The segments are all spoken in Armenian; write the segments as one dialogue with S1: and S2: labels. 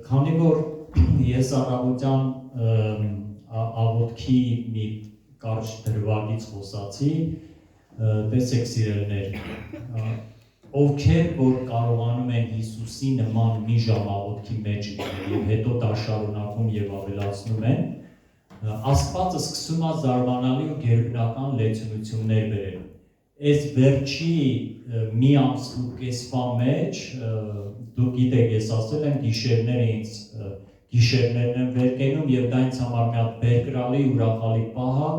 S1: Քանի որ ես առավոտյան աղոթքի մի կարճ դրվագից խոսացի, տեսեք սիրելիներ, ովքեր որ կարողանում են Հիսուսի նման մի ժամ աղոթքի մեջ լինել եւ հետո դա շարունակում եւ ավելացնում են, Աստվածը սկսում է զարմանալի ու գերբնական լեցունություններ բերել։ Այս վերջի մի ամսու կեսվա մեջ, դուք գիտեք, ես ասել եմ գիշերներն են վեր կենում եւ դա ինձ համար մի հատ բերկրալի ուրախալի պահ է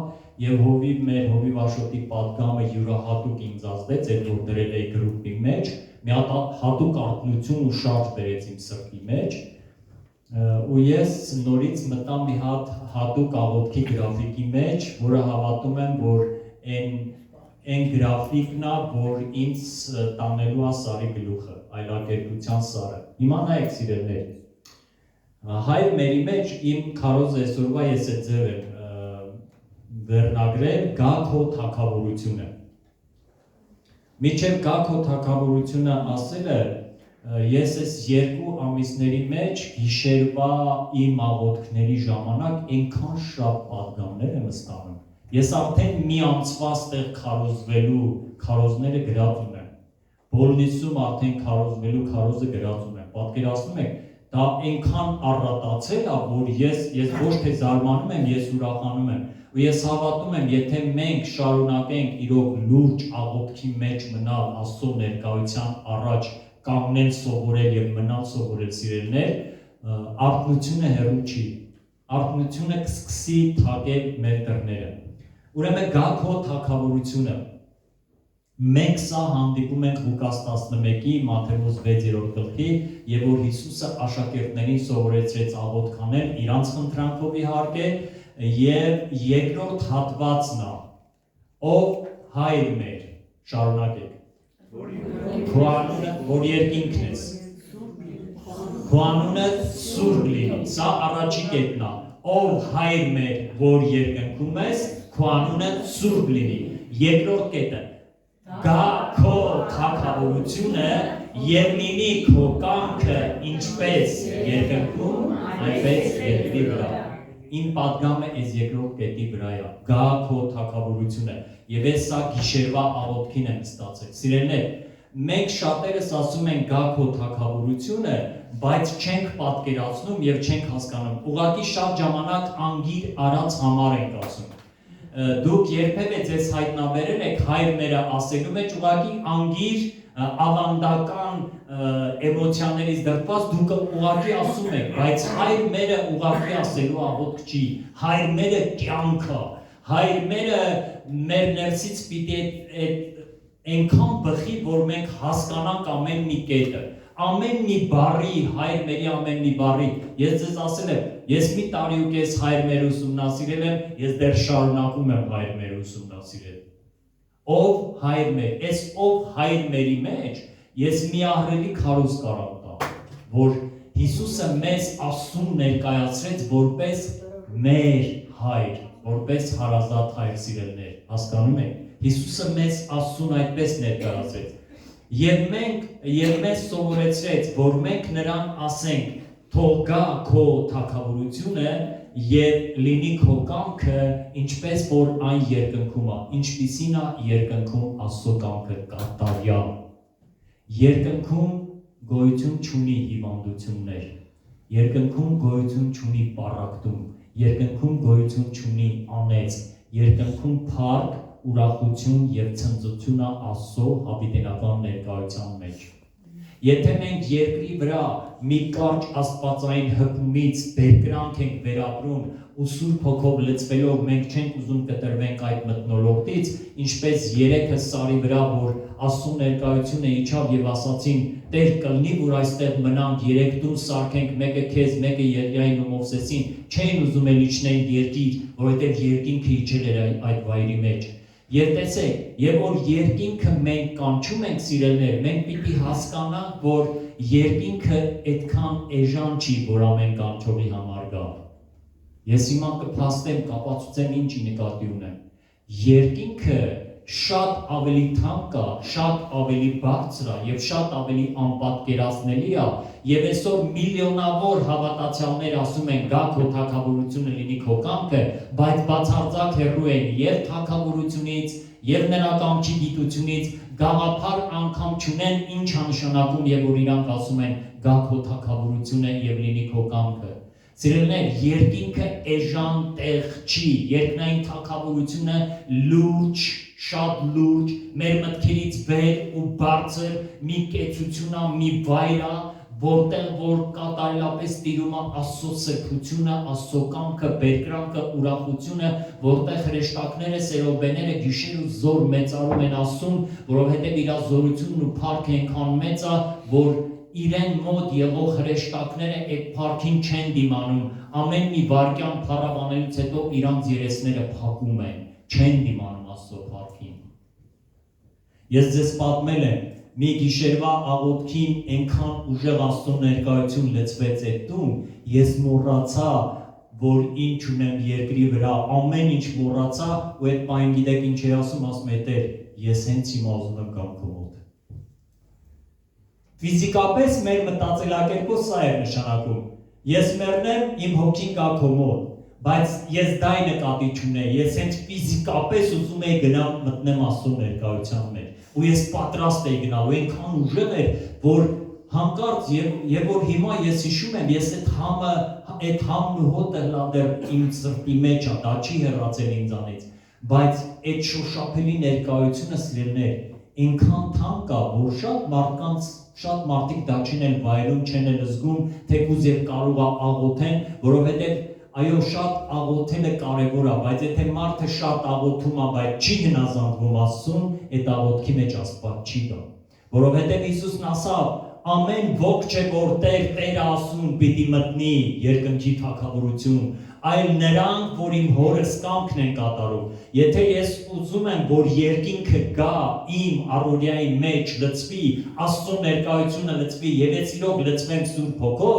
S1: եւ մեր հովիվ Աշոտի պատգամը յուրահատուկ ինձ ազդեց, այդ որ դրել էի գրուպի մեջ, մի հատ հատուկ արտոնություն ու շարժ բերեց իմ սրտի մեջ ու ես նորից մտա մի հատ հատուկ աղոթքի գրաֆիկի մեջ, որը հավատում եմ, որ այն գրաֆիկն է, որ ինձ տանելու է Սարի գլուխը, այլակերպության Սարը։ Հիմա նայեք սիրելիներ, Հայր մերի մեջ իմ քարոզ այսօրվա ես այդ ձև եմ վերնագրել գա քո թագավորությունը։ Մինչև գա քո թագավորությունը ասելը ես այս 2 ամիսների մեջ գիշերվա իմ աղոթքների ժամանակ այնքան շատ պատգամներ եմ ստանում։ Ես արդեն մի ամսվա ստեղ քարոզվելու քարոզները գրածում եմ։ Բոլնիսում արդեն քարոզվելու քարոզը գրածում եմ։ Պատկերացնում եք, դա այնքան առատացել է, որ ես ոչ թե զարմանում եմ, ես ուրախանում եմ։ Ու ես հավատում եմ, եթե մենք շարունակենք իրոք լուրջ աղոթքի մեջ մնալ Աստծո ներկայության առաջ կանգնել սովորել եւ մնալ սովորել սիրելիներ, արթնությունը հեռու չի։ Արթնությունը կսկսի թակել մեր դռները։ Ուրեմն գա քո թագավորությունը։ Մենք սա հանդիպում ենք Ղուկաս 11-ի Մատթեոս 6-րդ գլխի, եւ որ Հիսուսը աշակերտներին սովորեցրեց աղոթք անել, իրանց խնդրանքով իհարկե, եւ երկրորդ հատվածն է, ով Հայր մեր, շարունակեք։ Քո անունը, որ երկինքն ես, քո անունը սուրբ լինի, սա առաջի կետն է, ով Հայր մեր, որ երկնքում ես, քո անունը սուրբ լինի, երկրորդ կետը, գա քո թագավորությունը եւ լինի քո կամքը ինչպես երկնքում, այնպես երկրի վրա։ Իմ պատգամը այս երկրորդ կետի վրա է, գա քո թագավորությունը, եւ ես սա գիշերվա աղոթքին եմ ստացել։ Սիրելիներ, մենք շատերս ասում ենք գա քո թագավորությունը, բայց չենք պատկերացնում եւ չենք հասկանում։ Ուղղակի շատ ժամանակ անգիր արած համար ենք ասում։ Դուք երբևէ ձեզ հայտնաբերել եք Հայր մերը ասելու մեջ ուղղակի անգիր ավանդական էմոցիաներից դրդված դուք ուղղակի ասում եք, բայց Հայր մերը ուղղակի ասելու աղոթք չի։ Հայր մերը կյանք է։ Հայր մերը մեր ներսից պիտի այնքան բխի, որ մենք հասկանանք ամեն մի կետը, ամեն մի բառի, Հայր մերի ամեն մի բառի։ Ես ձեզ ասել եմ, ես մի տարի ու կես Հայր մեր ուսումնասիրել եմ, ես դեռ շարունակում եմ Հայր մեր ուսումնասիրել։ Ով Հայր մեր, այս ով Հայր մերի մեջ ես մի ահռելի քարոզ կարամ տալ, որ Հիսուսը մեզ Աստծուն ներկայացրեց որպես մեր Հայր, որպես հարազատ Հայր սիրելիներ, հասկանում եք։ Հիսուսը մեզ Աստծուն այդպես ներկայացրեց։ Եվ մեզ սովորեցրեց, որ մենք նրան ասենք, թող գա քո թագավորությունը եւ լինի քո կամքը, ինչպես որ այն երկնքում է, ինչպիսին է երկնքում Աստծո կամքը կատարյալ։ Երկնքում գոյություն չունի հիվանդություններ, երկնքում գոյություն չունի պառակտում, երկնքում գոյություն չունի անեծ, երկնքում փառք, ուրախություն եւ ցնծություն է Աստծո հավիտենական ներկայության մեջ։ Եթե մենք երկրի վրա մի կարճ աստվածային հպումից բերկրանք ենք վերապրում ու Սուրբ Հոգով լցվելով մենք չենք ուզում կտրվենք այդ մթնոլորտից, ինչպես երեքը Սարի վրա, որ Աստծո ներկայությունը իջավ եւ ասացին. Տեր կլինի, որ այստեղ մնանք 3 տուն սարքենք, մեկը քեզ, մեկը Ելիային ու Մովսեսին, չէին ուզում էլ իջնել երկիր, որովհետեւ երկինքը իջել էր այդ վայրի մեջ։ Եվ տեսեք, եւ որ երկինքը մենք կանչում ենք սիրելներ, մենք պիտի հասկանանք, որ երկինքը այդքան էժան չի, որ ամեն կանչողի համար գա։ Ես հիմա կփաստեմ, կապացուցեմ ինչի նկատի ունեմ։ Երկինքը շատ ավելի թանկ է, շատ ավելի բարձր է եւ շատ ավելի անպատկերացնելի է եւ այսօր միլիոնավոր հավատացյալներ ասում են գա քո թագավորությունը լինի քո կամքը, բայց բացարձակ հեռու են եւ թագավորությունից եւ նրա կամքի գիտությունից գաղափար անգամ չունեն ինչ է նշանակում եւ որ իրանք ասում են գա քո թագավորությունը եւ լինի քո կամքը։ Սիրելիներ, երկինքը էժան տեղ չի, երկնային թագավորությունը լուրջ, շատ լուրջ, մեր մտքերից վեր ու բարձր մի կեցություն է, մի վայր է, որտեղ որ կատարելապես տիրում է Աստծո սրբությունը, Աստծո կամքը, բերկրանքը, ուրախությունը, որտեղ հրեշտակները, սերոբեները գիշեր ու զոր մեծարում են Աստծուն, որովհետև իր զորությունն ու փառքը այնքան մեծ է, որ իրեն մոտ եղող հրեշտակները այդ փառքին չեն դիմանում, ամեն մի վայրկյան փառաբանելուց հետո իրանց երեսները փակում են, չեն դիմանում Աստծո փառքին։ Ես ձեզ պատմել եմ, մի գիշերվա աղոթքին այնքան ուժեղ Աստծո ներկայություն լցվեց այդ տուն, ես մոռացա, որ ինչ ունեմ երկրի վրա, ամեն ինչ մոռացա ու այդ պահին գիտեք ինչ էի ասում է Տեր, ես հենց հիմա ուզում եմ գամ քո մոտ։ Ֆիզիկապես մեր մտածելակերպը սա է նշանակում։ Ես մեռնեմ, իմ հոգին գա քո մոտ, բայց ես դա նկատի չունեի, ես հենց ֆիզիկապես ուզում էի գնամ մտնեմ Աստծո ներկայության մեջ։ Ու ես պատրաստ էի գնալ, ու այնքան ուժեղ էր, որ հանկարծ եւ որ հիմա ես հիշում եմ, ես այդ համն ու հոտը լադեր իմ սրտի մեջ է, դա չի հեռացել ինձանից, բայց այդ շոշափելի ներկայությունը սիրելիներ, այնքան թանկ է, որ շատ մարդիկ դա չեն էլ վայելում, չեն էլ զգում, թեկուզ եւ կարող է աղոթեն, որովհետեւ այո, շատ աղոթելը կարևոր է, բայց եթե մարդը շատ աղոթում է, բայց չի հնազանդվում Աստծուն, այդ աղոթքի մեջ Աստված չի գա։ Որովհետեւ Հիսուսն ասավ, ամեն ոգ չէ որ Տեր ասում պիտի մտնի երկնքի թագավորություն, այլ նրանք, որ իմ հորս կամքն են կատարում։ Եթե ես ուզում եմ, որ երկինքը գա իմ առօրյայի մեջ լցվի, Աստծո ներկայությունը լցվի եւ ես իրոք լցվեմ Սուրբ Հոգով,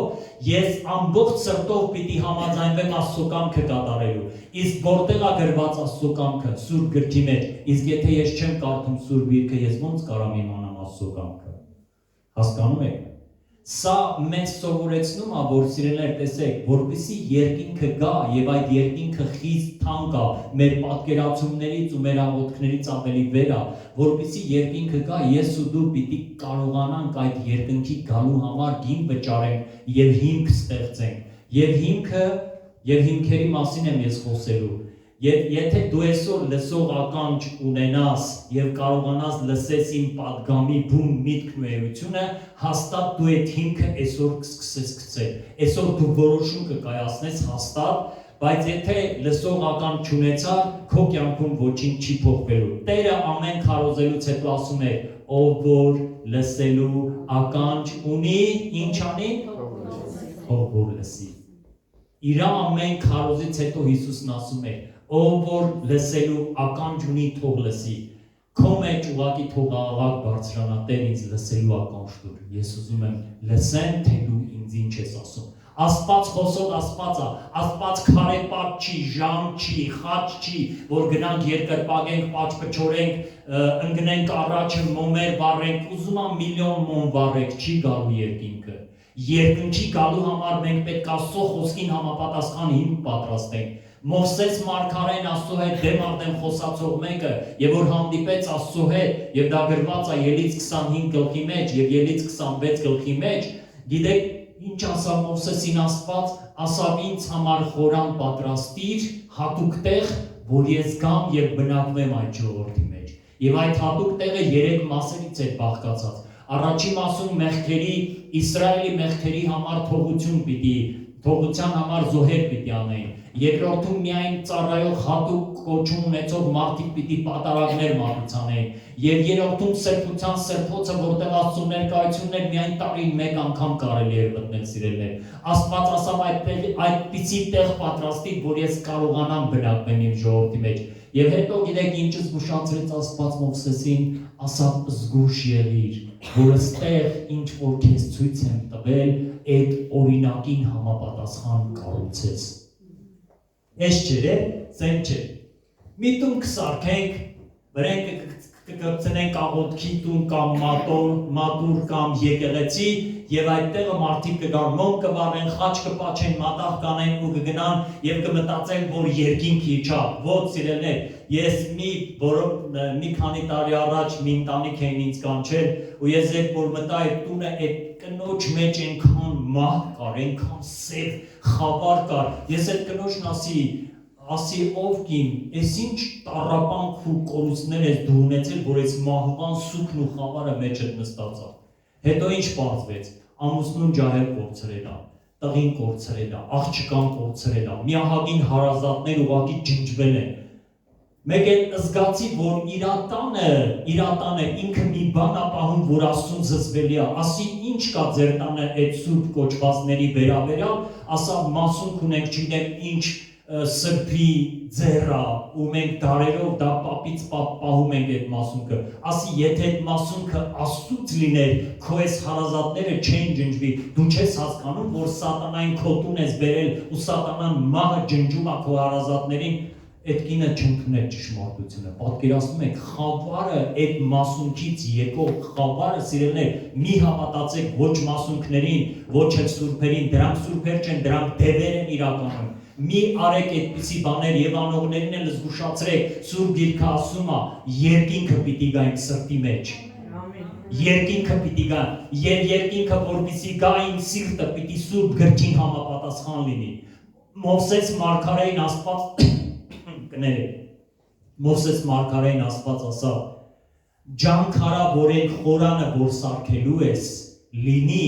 S1: ես ամբողջ սրտով պիտի համաձայնվեմ Աստծո կամքը կատարելու։ Իսկ որտեղ է գրված Աստծո կամքը Սուրբ գրքի մեջ, իսկ եթե ես չեմ կարդում Սուրբ Գիրքը, ես ո՞նց կարամ իմանամ Աստծո կամքը։ Հասկանում եք։ Սա մեզ սովորեցնում է, որ սիրելիներ տեսեք, որպեսզի երկինքը գա եւ այդ երկինքը խիստ թանկ է, մեր պատկերացումներից ու մեր աղոթքներից ավելի վեր է, որպեսզի երկինքը գա, ես ու դու պիտի կարողանանք այդ երկնքի գալու համար գին վճարենք եւ հիմք ստեղծենք։ Եվ հիմքերի մասին եմ ես խոսելու։ Եթե դու այսօր լսող ականջ ունենաս եւ կարողանաս լսես իմ պատգամի բուն միտքն ու էությունը, հաստատ դու այդ հիմքը այսօր կսկսես գցել։ Այսօր դու որոշում կկայացնես հաստատ, բայց եթե լսող ականջ չունեցար, քո կյանքում ոչինչ չի փոխվելու։ Տերը ամեն քարոզելուց հետո ասում է, ով որ լսելու ականջ ունի, ինչ անի, ով որ լսի։ Իր ամեն քարոզից հետո Հիսուսն ասում է, ով որ լսելու ականջ ունի, թող լսի։ Քո մեջ ուղղակի թող աղաղակ բարձրանա, Տեր ինձ լսելու ականջ տուր։ Ես ուզում եմ լսեմ, թե դու ինձ ինչ ես ասում։ Աստված խոսող Աստված է, Աստված քարեպատ չի, ժամ չի, խաչ չի, որ գնանք երկրպագենք, պաճպճորենք, ընկնենք առաջը, մոմեր վառենք, ուզում եմ միլիոն մոմ վառենք, չի գալու երկինքը։ Երկնքի գալու համար մենք պետք է Աստծո խոսքին համապատասխան հիմք պատրաստենք։ Մովսես մարգարեն Աստծո հետ դեմ խոսացող մեկը, եւ որ հանդիպեց Աստծո հետ, եւ դա գրված է Ելից 25 գլխի մեջ եւ Ելից 26 գլխի մեջ, գիտեք ինչ ասավ Մովսեսին Աստված, ասավ ինձ համար խորան պատրաստիր, հատուկ տեղ, որ ես գամ եւ բնակվեմ այդ ժողովրդի մեջ։ Եվ այդ հատուկ տեղը 3 մասերից է բաղկացած։ Առաջին մասում մեղքերի, Իսրայելի մեղքերի համար թողության համար զոհեր պիտի անեին։ Երկրորդում միայն ծառայող հատուկ կոչում ունեցող մարդիկ պիտի պատարագներ մատուցանեին։ Եվ երրորդում սրբության սրբոցը, որտեղ Աստծո ներկայությունն էր, միայն տարին մեկ անգամ կարելի էր մտնել սիրելիներ։ Աստված ասավ այդպիսի տեղ պատրաստի, որ ես կարողանամ բնակվեմ իմ ժողովրդի մեջ։ Եվ հետո գիտեք ինչ զգուշացրեց Աստված Մովսեսին, ասավ զգուշ եղիր, որ այստեղ ինչ որ քեզ ցույց եմ տվել, այդ օրինակին համապատասխան կառուցես։ Էս չէ, սեն չէ։ Մի տուն կսարքենք, Վրենք կգցնենք աղոթքի տուն կամ մատուր կամ եկեղեցի եւ այդտեղը մարդիկ կգան մոմ կվառեն, խաչ կպաչեն, մատաղ կանեն ու կգնան եւ կմտածեն, որ երկինքի իջա։ Ոչ սիրելիներ, ես մի քանի տարի առաջ մի ընտանիք էին ինձ կանչել ու ես երբ որ մտա այդ տունը, այդ կնոջ մեջ այնքան մահ կար, այնքան սև խավար կար։ Ես այդ կնոջն ասի ով կին, ես ինչ տառապանք ու կորուստներ ես դու ունեցել, որ ես մահվան սուքն ու խավարը մեջդ նստած ա։ Հետո ինչ պարզվեց, ամուսնուն ջահել կորցրել ա, տղին կորցրել ա, աղջկան կորցրել ա, միահագին հարազատներ ուղղակի ջնջվել են։ Մեկ էլ զգացի, որ իր տանը ինքը մի բան ա պահում, որ Աստծուն զզվելի ա, ասի ինչ կա ձեր տանը այդ սուրբ կոչվածների վերաբերյալ, ասա մասունք ունենք, չգիտեմ ինչ սրբի ձեռա ու մենք դարերով դա պապից պահում ենք այդ մասունքը, ասի եթե այդ մասունքը Աստծուց լիներ, քո այս հարազատները չեն ջնջվի, դու չես հասկանում, որ սատանային քո տուն ես բերել ու սատանան մահը ջնջում ա քո հարազատներին, այդ կինը չընդունել ճշմարտությունը, պատկերացնում եք, խավարը այդ մասունքից եկող խավարը սիրելիներ, մի հավատացեք ոչ մասունքներին, ոչ էլ սուրբերին, դրանք սուրբեր չեն, դրանք դևեր են իրականում։ Մի արեք այդպիսի բաներ եւ անողներին էլ զգուշացրեք, Սուրբ Գիրքը ասում է, երկինքը պիտի գա իմ սրտի մեջ։ Երկինքը պիտի գա, եւ երկինքը որպեսզի գա իմ սիրտը պիտի Սուրբ Գրքին համապատասխան լինի։ Մովսես մարգարեին Աստված կներեք։ Մովսես մարգարեին Աստված ասա. «Ջանքարա, որ այն խորանը, որ սարքելու ես, լինի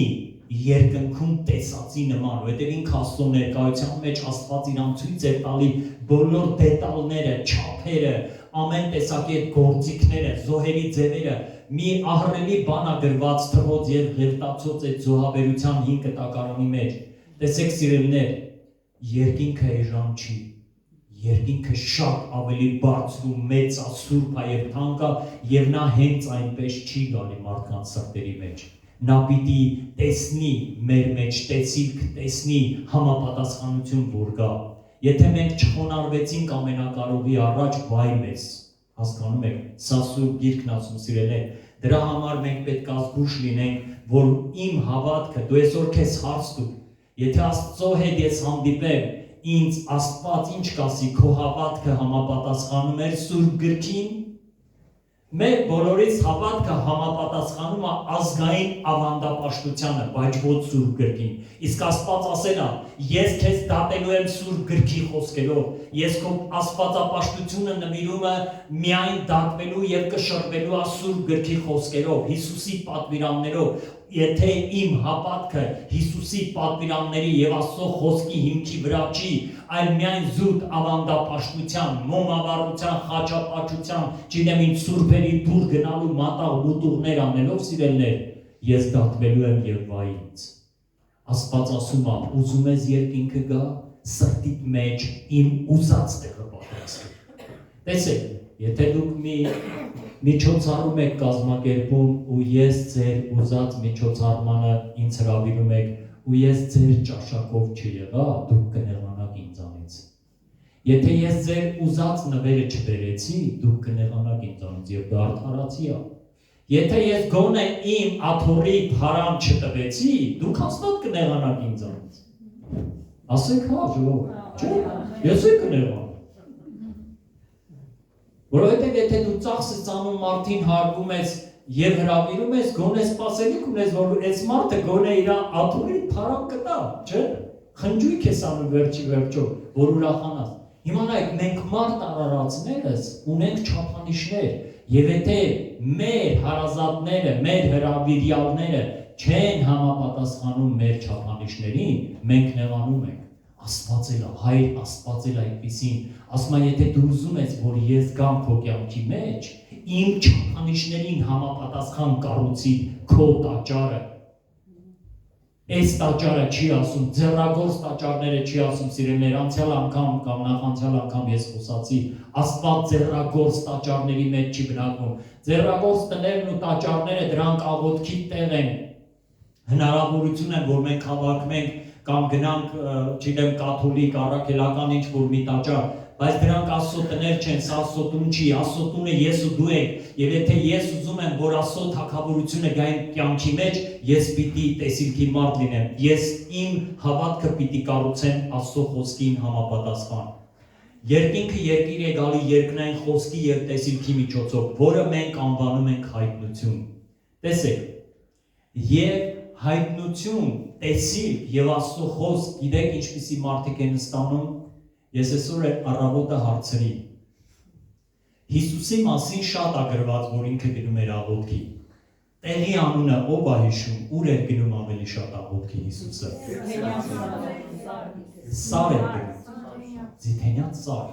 S1: երկնքում տեսածի նման», որովհետև ինքը Աստծո ներկայության մեջ Աստված իրան ցույց է տալի բոլոր դետալները, չափերը, ամեն տեսակի այդ գործիքները, զոհերի ձևերը, մի ահռելի բան ա գրված թվոց եւ ղերտացոց այդ զոհաբերության 5 կտակարանի մեջ։ Տեսեք սիրելիներ, երկինքը էժան չի, երկինքը շատ ավելի բարձր ու մեծ ա, սուրբ ա եւ թանկ ա եւ նա հենց այնպես չի գալի մարդկանց սրտերի մեջ։ Նա պիտի տեսնի մեր մեջ, տեսիլք տեսնի համապատասխանություն որ գա։ Եթե մենք չխոնարհվեցինք ամենակարողի առաջ, վայ մեզ, հասկանում եք, սա Սուրբ Գիրքն ասում սիրելիներ, դրա համար մենք պետք է զգուշ լինենք, որ իմ հավատքը, դու այսօր քեզ հարց տուր, եթե Աստծո հետ ես հանդիպեմ, ինձ Աստված ինչ կասի, քո հավատքը համապատասխանում է Սուրբ Գրքին։ Մեր բոլորիս հավատքը համապատասխանում է ազգային ավանդապաշտությանը, բայց ոչ Սուրբ Գրքին։ Իսկ Աստված ասել է, ես քեզ դատելու եմ Սուրբ Գրքի խոսքերով, ես քո աստվածապաշտությունը նվիրում եմ միայն դատվելու եւ կշռվելու է Սուրբ Գրքի խոսքերով, Հիսուսի պատվիրաններով։ Եթե իմ հավատքը Հիսուսի պատվիրանների եւ Աստծո խոսքի հիմքի վրա չի, այլ միայն զուտ ավանդապաշտության, մոմավառության, խաչապաչության, չգիտեմ ինչ սուրբերի դուր գնալու մատաղ ուտուղներ անելով սիրելներ, ես դատվելու եմ եւ վայ ինձ։ Աստված ասում է, ուզում ես երկինքը գա, սրտիդ մեջ իմ ուզած տեղը պատրաստի։ Տեսեք, եթե դուք միջոցառում եք կազմակերպում ու ես ձեր ուզած միջոցառմանը ինձ հրավիրում եք ու ես ձեր ճաշակով չեղա, դուք կնեղանաք ինձանից։ Եթե ես ձեր ուզած նվերը չբերեցի, դուք կնեղանաք ինձանից եւ դա արդարացի է։ Եթե ես գոնե իմ աթոռի փարան չտվեցի, դուք հաստատ կնեղանաք ինձանից։ Ասեք հա, ժողովուրդ, չէ՞, ես էլ կնեղանամ։ Որովհետև եթե դու ծախսը ծանում մարդին հարգում ես եւ հրավիրում ես, գոնե սպասելիք ունես, որ այս մարդը գոնե իր աթոռի փարան կտա, չէ՞։ Խնջույք ես անում վերջի վերջով, որ ուրախանաս։ Հիմա նայեք, մենք մարդ արարածներս ունենք չափանիշներ, եւ եթե մեր հարազատները, մեր հրավիրյալները չեն համապատասխանում մեր չափանիշներին, մենք նեղանում ենք։ Աստված էլ է, Հայր Աստված էլ այդպիսին, ասում է, եթե դու ուզում ես, որ ես գամ քո կյանքի մեջ, իմ չափանիշներին համապատասխան կառուցի քո տաճարը։ Այս տաճարը չի ասում, ձեռագործ տաճարները չի ասում, սիրելիներ, անցյալ անգամ կամ նախանցյալ անգամ ես խոսացի, Աստված ձեռագործ տաճարների մեջ չի բնակվում։ Ձեռագործ տներն ու տաճարները դրանք աղոթքի տեղ են, հնարավորություն են, որ մենք հավաքվենք կամ գնանք, չգիտեմ, կաթոլիկ, առաքելական ինչ-որ մի տաճար, բայց դրանք Աստծո տներ չեն, սա Աստծո տուն չի, Աստծո տունը ես ու դու ենք, եւ եթե ես ուզում եմ, որ Աստծո թագավորությունը գա իմ կյանքի մեջ, ես պիտի տեսիլքի մարդ լինեմ, ես իմ հավատքը պիտի կառուցեմ Աստծո խոսքին համապատասխան։ Երկինքը երկիր է գալի երկնային խոսքի եւ տեսիլքի միջոցով, որը մենք անվանում ենք հայտնություն։ Տեսեք, եւ հայտնություն, տեսիլք եւ Աստծո խոսք, գիտեք ինչպիսի մարդիկ են ստանում։ Ես այսօր առավոտը հարցրի։ Հիսուսի մասին շատ ա գրված, որ ինքը գնում էր աղոթքի։ Տեղի անունը ով ա հիշում, ուր էր գնում ավելի շատ աղոթքի Հիսուսը։ Սար էր գնում։ Ձիթենյաց Սար։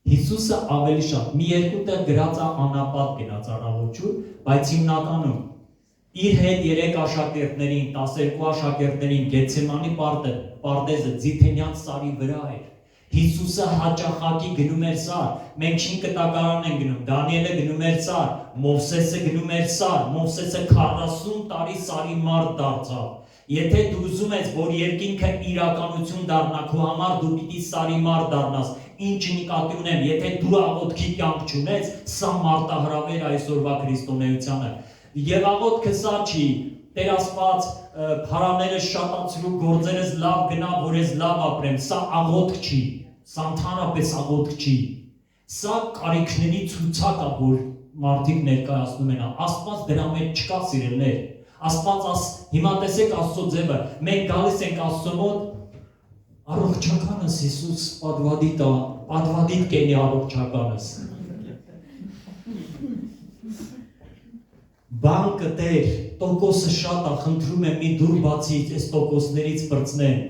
S1: Հիսուսը ավելի շատ, մի երկու տեղ գրած ա անապատ գնաց առավոտ, բայց հիմնականում իր հետ 3 աշակերտներին, 12 աշակերտներին Գեթսեմանի պարտեզը Ձիթենյաց Սարի վրա էր։ Հիսուսը հաճախակի գնում էր Սար, մենք 5 կտակարան են գնում, Դանիելը գնում էր Սար, Մովսեսը գնում էր Սար, Մովսեսը 40 տարի Սարի մարդ դարձավ։ Եթե դու ուզում ես, որ երկինքը իրականություն դառնա քո համար, դու պիտի Սարի մարդ դառնաս։ Ինչ նկատի ունեմ, եթե դու աղոթքի կյանք չունես, սա մարտահրավեր է այսօրվա քրիստոնեությանը։ Եվ աղոթքը սա չի, Տեր Աստված փարաները շատացրու, գործերս լավ գնա, որ ես լավ ապրեմ, սա աղոթք չի, սա ընդհանրապես աղոթք չի, սա կարիքների ցուցակ է, որ մարդիկ ներկայացնում են, Աստված դրա մեջ չկա սիրելիներ, Աստված հիմա տեսեք Աստծո ձևը, մենք գալիս ենք Աստծո մոտ, առողջականս Հիսուս պատվադիտ կենի առողջականս։ Բանկը Տեր, տոկոսը շատ է, խնդրում եմ մի դուր բացից, այս տոկոսներից պրծնեն,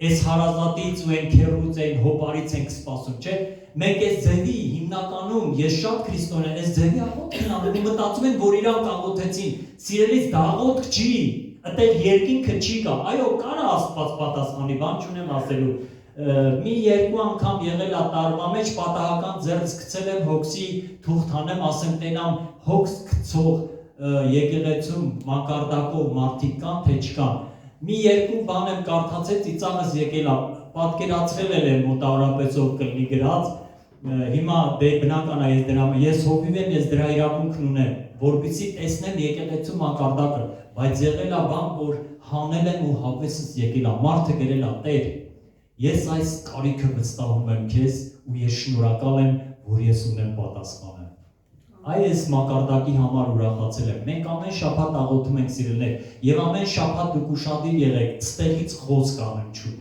S1: այս հարազատից ու են քերուց են, հոպարից ենք սպասում, չէ՞։ Մենք այս ձևի հիմնականում, ես շատ քրիստոնյա, այս ձևի աղոթք են անում, ու մտածում են, որ իրանք աղոթեցին, սիրելիս դա աղոթք չի, այդտեղ երկինքը չի կա, այո, կարա Աստված պատասխանի, բան չունեմ ասելու, մի երկու անգամ եղել է տարվա մեջ, պատահական ձեռս գցել եմ հոգսի թուղթանեմ, ասեմ տենամ հոգս գցող եկեղեցում մակարդակով մարդիկ կան, թե չկան։ Մի երկու բան եմ կարդացել, ծիծաղս եկել է, պատկերացրել եմ մոտավորապես ով կլինի գրած, հիմա բնական է ես հովիվ եմ, ես դրա իրավունքն ունեմ, որպեսզի տեսնեմ եկեղեցու մակարդակը, բայց եղել է բան, որ հանել եմ ու հավեսս եկել է, մարդը գրել է, Տեր, ես այս կարիքը վստահում եմ քեզ ու ես շնորհակալ եմ, որ ես ունեմ պատասխանը։ Այս մակարդակի համար ուրախացել եմ։ Մենք ամեն շաբաթ աղոթում ենք սիրելիներ, եւ ամեն շաբաթ դուք ուշադիր եղեք, ստեղից խոսք անհնչում։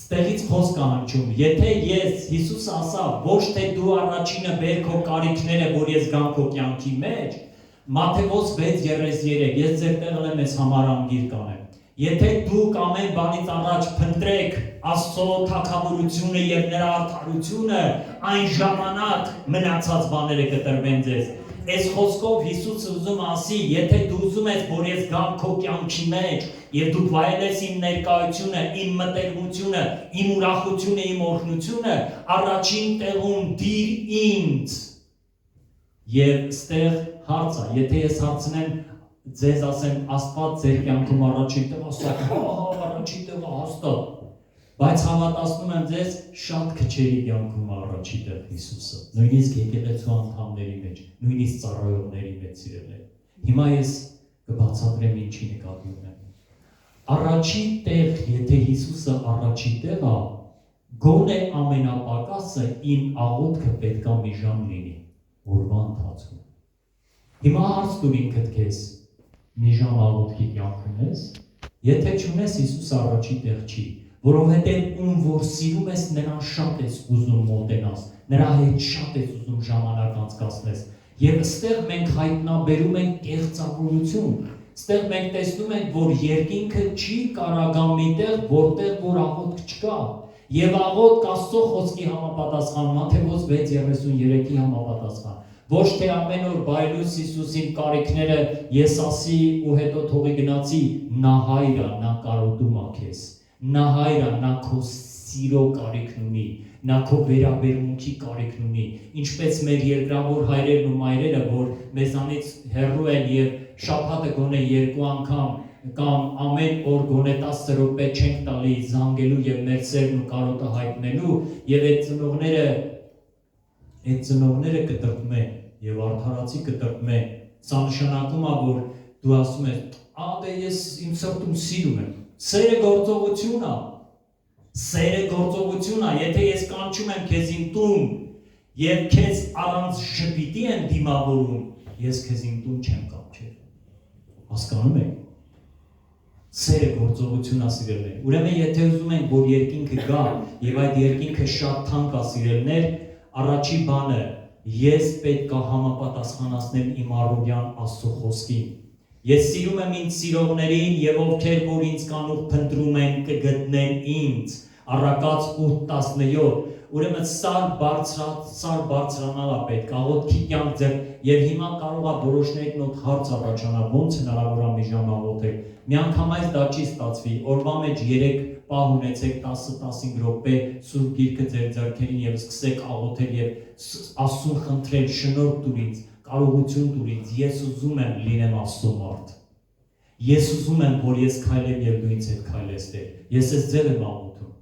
S1: Ստեղից խոսք անհնչում։ Եթե ես Հիսուս ասա, ոչ թե դու առաջինը բեր քո կարիքները, որ ես գամ քո կյանքի մեջ, Մատթեոս 6:33, ես ձեր տեղը եմ ես համար անգիր կանեմ։ Եթե դուք ամեն բանից առաջ փնտրեք Աստծո թագավորությունը եւ նրա արդարությունը, այն ժամանակ մնացած բաները կտրվեն ձեզ։ Այս խոսքով Հիսուսը ուզում ասի, եթե դու ուզում ես, որ ես գամ քո կյանքի մեջ եւ դու վայելես իմ ներկայությունը, իմ մտերմությունը, իմ ուրախությունը, իմ օրհնությունը, առաջին տեղում դիր ինձ։ Եվ ստեղ հարց է, եթե ես հարցնեմ ձեզ ասեմ Աստված ձեր կյանքում առաջին տեղ ասա, առաջին տեղ հաստատ, բայց հավատացնում եմ ձեզ շատ քչերի կյանքում առաջին տեղ Հիսուսը, նույնիսկ եկեղեցու անդամների մեջ, նույնիսկ ծառայողների մեջ սիրելիներ։ Հիմա ես կբացատրեմ ինչի նկատի ունեմ։ Առաջին տեղ, եթե Հիսուսը առաջին տեղ է, գոնե ամենապակասը իմ աղոթքը պետք է մի ժամ լինի, օրվա ընթացքում։ Հիմա հարց տուր ինքդ քեզ, մի ժամ աղոթքի կյանք ունես, եթե չունես Հիսուս առաջի տեղ չի, որովհետև ում որ սիրում ես նրան շատ ես ուզում մոտենաս, նրա հետ շատ ես ուզում ժամանակ անցկացնես, եւ այստեղ մենք հայտնաբերում ենք կեղծավորություն, այստեղ մենք տեսնում ենք, որ երկինքը չի կարա մի տեղ, որտեղ որ աղոթք չկա, եւ աղոթք Աստծո խոսքի համապատասխան, Մատթեոս 6:33-ի համապատասխան։ Ոչ թե ամեն օր բայլուս Հիսուսին կարիքները ես ասի ու հետո թողի գնացի, նա հայր է, նա կարոտում է քեզ, նա հայր է, նա քո սիրո կարիքն ունի, նա քո վերաբերմունքի կարիքն ունի, ինչպես մեր երկրավոր հայրերն ու մայրերը, որ մեզանից հեռու են եւ շաբաթը գոնե երկու անգամ կամ ամեն օր գոնե 10 րոպե չենք տալի զանգելու եւ մեր սերն ու կարոտը հայտնելու եւ այդ ծնողները կտրտում են եւ արդարացի կտրտում են սա նշանակում է որ դու ասում ես դե ես իմ սրտում սիրում եմ սերը գործողություն է եթե ես կանչում եմ քեզ իմ տուն եւ քեզ առանց շպիտի եմ դիմավորում ես քեզ իմ տուն չեմ կանչել հասկանում եք սերը գործողություն է սիրելներ ուրեմն եթե ուզում ենք որ երկինքը գա եւ այդ երկինքը շատ թանկ է սիրելներ առաջի բանը ես պետք է համապատասխանացնեմ իմ առօրյան Աստծո խոսքին ես սիրում եմ ինձ սիրողներին եւ ովքեր որ ինձ կանուխ փնտրում են կգտնեն ինձ Առակաց 8:17 ուրեմն սար բարձրանալ է պետք աղոթքի կյանք ձեր եւ հիմա կարող է որոշների մոտ հարց առաջանալ ոնց հնարավոր է մի ժամ աղոթել միանգամից դա չի ստացվի օրվա մեջ 3 պահ ունեցեք 10-15 րոպե սուրբ գիրքը ձեր ձեռքերին եւ սկսեք աղոթել եւ Աստծուն խնդրել շնորհ տուր ինձ կարողություն տուր ինձ ես ուզում եմ լինեմ Աստծո մարդ ես ուզում եմ որ ես քայլեմ եւ դու ինձ հետ քայլես Տեր ես ես ձեր եմ աղոթում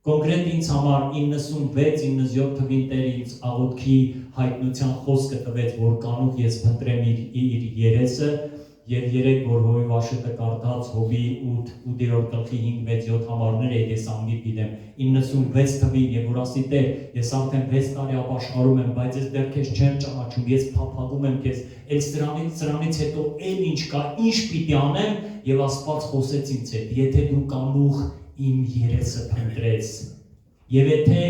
S1: կոնկրետ ինձ համար 96-97 թվին Տեր ինձ աղոթքի հայտնության խոսքը տվեց որ կանուխ ես փնտրեմ իր երեսը եւ երեք որ հովի Վաշետը կարդաց հովի 8-րդ գլխի 5-6-7 համարները ես անգիտ գիտեմ 96 թվին եւ որ ասի Տեր ես արդեն 6 տարի ապաշխարում եմ բայց ես դեռ քեզ չեմ ճանաչում ես փափագում եմ քեզ էլ սրանից հետո էլ ինչ կա ինչ պիտի անեմ եւ Աստված խոսեց ինձ հետ եթե դու կանուխ իմ երեսը փնտրես եւ եթե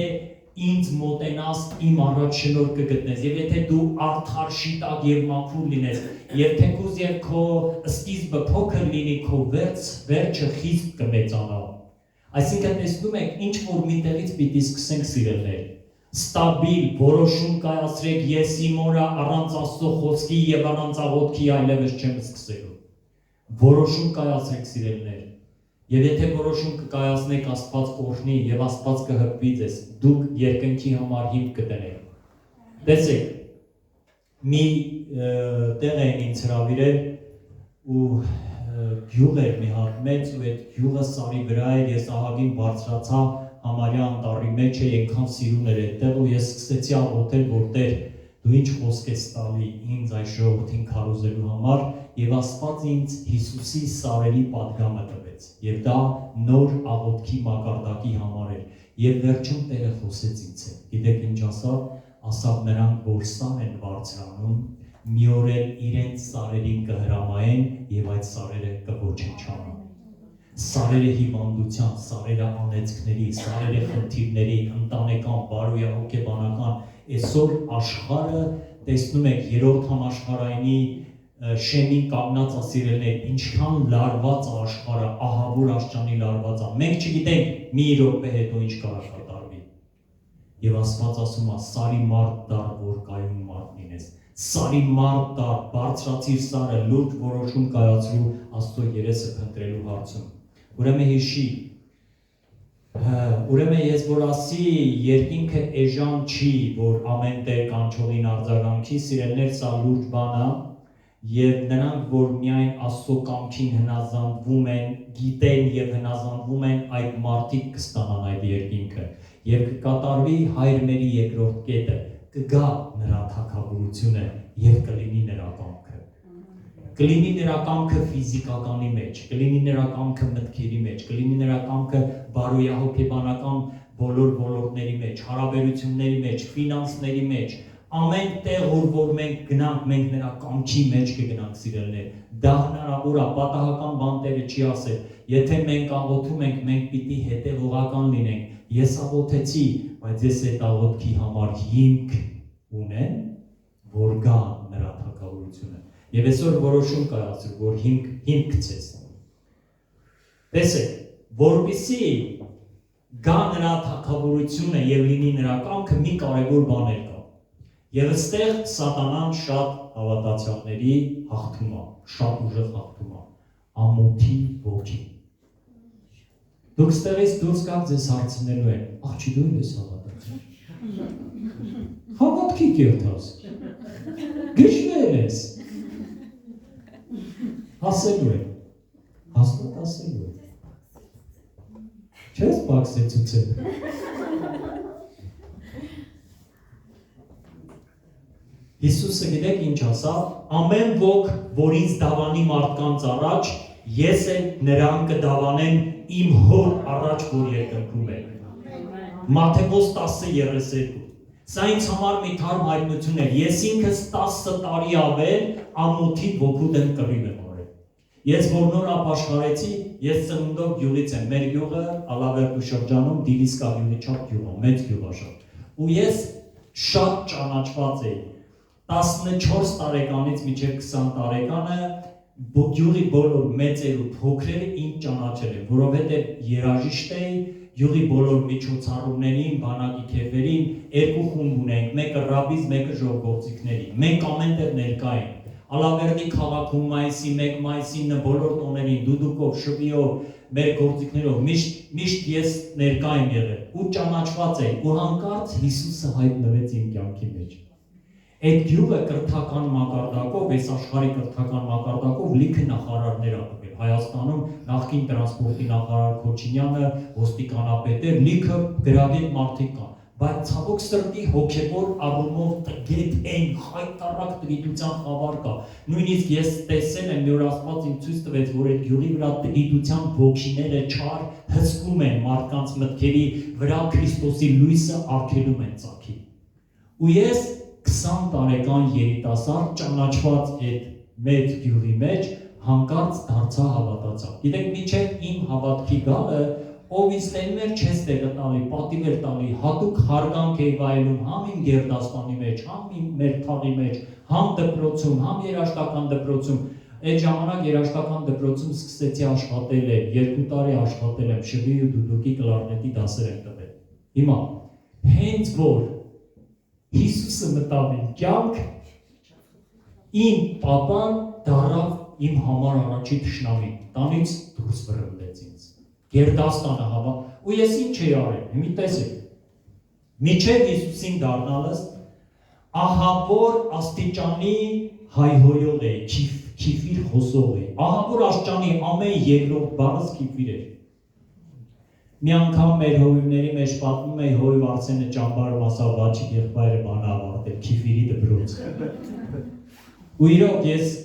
S1: ինձ մոտենաս իմ առաջ շնորհ կգտնես եւ եթե դու արդար շիտակ եւ մաքուր լինես եւ թեկուզ եւ քո սկիզբը փոքր լինի քո վերջը խիստ կմեծանա այսինքն տեսնում եք ինչ որ միտեղից պիտի սկսենք սիրելներ ստաբիլ որոշում կայացրեք ես իմ օրը առանց Աստծո խոսքի եւ առանց աղոթքի այլևս չեմ սկսելու որոշում կայացրեք սիրելներ Եվ եթե որոշում կկայացնեք Աստված կօրհնի եւ Աստված կհպվի ձեզ, դուք երկնքի համար հիմք կտնեք։ Տեսեք, մի տեղ էին ինձ հրավիրել ու գյուղ էր մի հատ մեծ ու այդ գյուղը սարի վրա էր, ես ահագին բարձրացա համարյա անտառի մեջ է, այնքան սիրուն էր այդտեղ ու ես սկսեցի աղոթել, որ Տեր դու ինչ խոսք ես տալի ինձ այս ժողովրդին քարոզելու համար եւ Աստված ինձ Հիսուսի սարերի պատգամը տվեց եւ դա նոր աղոթքի մակարդակի համար էր եւ վերջում Տերը խոսեց ինձ հետ գիտեք ինչ ասավ նրանք որ սար են բարձրանում մի օր էլ իրենց սարերին կհրամայեն եւ այդ սարերը կոչնչանան սարերը հիվանդության, սարերը անեծքների, սարերը խնդիրների, ընտանեկան, բարոյահոգեբանական այսօր աշխարհը տեսնում եք երրորդ համաշխարհայինի շեմին կանգնած ասիրելներ ինչքան լարված է աշխարհը ահավոր աշճանի լարված է մենք չգիտենք մի րոպե հետո ինչ կարող կատարվի եւ Աստված ասում է սարի մարդ դառ որ կայուն մարդ լինես սարի մարդ դառ բարձրացիր սարը լուրջ որոշում կայացրու Աստծո երեսը փնտրելու հարցում ուրեմն հիշի ուրեմն ես որ ասի երկինքը էժան չի որ ամեն տեղ կանչողին արձագանքի սիրելներ սա լուրջ բան է եւ նրանք որ միայն Աստծո կամքին հնազանդվում են գիտեն եւ հնազանդվում են այդ մարդիկ կստանան այդ երկինքը եւ կկատարվի հայր մերի երկրորդ կետը կգա նրա թագավորությունը եւ կլինի նրա կամքը կլինի նրա կամքը ֆիզիկականի մեջ, կլինի նրա կամքը մտքերի մեջ, կլինի նրա կամքը բարոյահոգեբանական բոլոր ոլորտների մեջ, հարաբերությունների մեջ, ֆինանսների մեջ, ամեն տեղ որ մենք գնանք, մենք նրա կամքի մեջ կգնանք սիրելներ։ Դա հնարավոր է, պատահական բան Տերը չի ասել։ Եթե մենք աղոթում ենք, մենք պիտի հետևողական լինենք։ Ես աղոթեցի, բայց ես այդ աղոթքի համար հիմք ունեմ, որ գա նրա թագավորությունը։ Եվ այսօր որոշում կայացրու, որ հիմք գցես։ Տեսեք, որպեսզի գա նրա թագավորությունը եւ լինի նրա կամքը մի կարևոր բաներ կա։ Եվ այստեղ սատանան շատ հավատացյալների հաղթում է, շատ ուժեղ հաղթում է, ամոթի ոգի։ Դուք ստեղից դուրս գաք ձեզ հարցնելու են, աղջի դու ես հավատացյալ։ Հավատքի կերտած։ Գժվել ես։ Հասելու է, Հաստատ ասելու է։ Չես բաքսեցուցել։ Հիսուսը գիտեք ինչ ասավ, ամեն ոք, որ ինձ դավանի մարդկանց առաջ, ես էլ նրան կդավանեմ իմ հոր առաջ, որ երկնքում է։ Մատթեոս 10:32։ Սա ինձ համար մի թարմ հայտնություն է։ Ես ինքս 10 տարի ավել ամոթի ոգու դեմ կռիվ եմ արել։ Ես որ նոր ապաշխարեցի, ես ծնունդով գյուղից եմ։ Մեր գյուղը Ալավերդու շրջանում Դիլիսկա գյուղի չափ գյուղ է, մեծ գյուղ է շատ։ Ու ես շատ ճանաչված էի։ 14 տարեկանից մինչև 20 տարեկանը գյուղի բոլոր մեծեր ու փոքրերը ինձ ճանաչել են, որովհետև երաժիշտ էի, գյուղի բոլոր միջոցառումներին, բանակի քեֆերին երկու խումբ ունենք, մեկը ռաբից, մեկը ժողովրդիկների։ Մենք ամենտեղ ներկա ենք։ Ալավերդի քաղաքում մայիսի 1 մայիսին բոլոր տոներին դուդուկով, շվիով, մեր գործիքներով միշտ ես ներկա եմ եղել ու ճանաչված եմ ու հանկարծ Հիսուսը հայտնվեց իմ կյանքի մեջ։ Այդ գյուղը կրթական մակարդակով, այս աշխարհի կրթական մակարդակով լիքը նախարարներ ա տվել։ Հայաստանում նախկին տրանսպորտի նախարար Քոչինյանը, ոստիկանապետեր, լիքը գրագետ մարդիկ կան, բայց ցավոք սրտի հոգևոր առումով տգետ են, խայտառակ տգիտության խավար կա։ Նույնիսկ ես տեսել եմ, մի օր Աստված ինձ ցույց տվեց, որ այդ գյուղի վրա տգիտության ոգիները չար հսկում են մարդկանց մտքերի վրա Քրիստոսի լույսը արգելում են ծագի։ Ու ես 20 տարեկան երիտասարդ ճանաչված այդ մեծ գյուղի մեջ հանկարծ դարձա հավատացա։ Գիտեք, մինչև իմ հավատքի գալը, ով ինձ տենում էր չես տեղը տալի, պատիվ էր տալի, հատուկ հարգանք էի վայելում համ իմ գերդաստանի մեջ, համ իմ մեր թաղի մեջ, համ դպրոցում, համ երաժշտական դպրոցում։ Այդ ժամանակ երաժշտական դպրոցում սկսեցի աշխատել եմ, 2 տարի աշխատել եմ, շվի ու դուդուկի կլարնետի դասեր եմ տվել։ Հիմա, հենց որ Հիսուսը մտավ իմ կյանք, իմ պապան դառավ իմ համար առաջի թշնամի, տանից դուրս վռնդեց ինձ, գերդաստանը հավա, ու ես ինչ էի արել, մի տեսեք, մինչև Հիսուսին դառնալս, ահավոր աստիճանի հայհոյող էի, քիֆիր խոսող էի, ահավոր աստիճանի ամեն երկրորդ բառս քիֆիր էր։ Մի անգամ մեր հովիվների մեջ պատմում էի հովիվ Արսենը ճամբարում ասավ բաչիկ եղբայրը բան ավարտել, քիֆիրի դպրոց։ Ու իրոք ես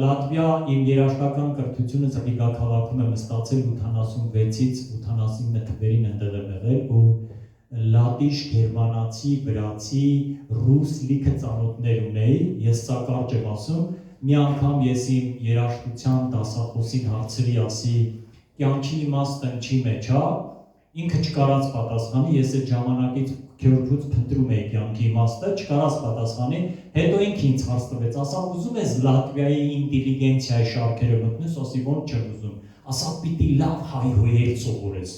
S1: Լատվիա իմ երաժշտական կրթությունը Ռիգա քաղաքում եմ ստացել 86-ից 89 թվերին ընդեղ եմ եղել ու լատիշ, գերմանացի, վրացի, ռուս լիքը ծանոթներ ունեի, ես սա կարճ եմ ասում, մի անգամ ես իմ երաժշտության դասախոսին հարցրի ասի կյանքի իմաստը ինչի մեջ է, ինքը չկարած պատասխանի, ես այդ ժամանակից քյորփուց փնտրում էի կյանքի իմաստը, չկարած պատասխանի, հետո ինքը ինձ հարց տվեց, ասա ուզում ես Լատվիայի ինտելիգենցիայի շարքերը մտնես, ասի ոնց չեմ ուզում, ասա պիտի լավ հայհոյել սովորես։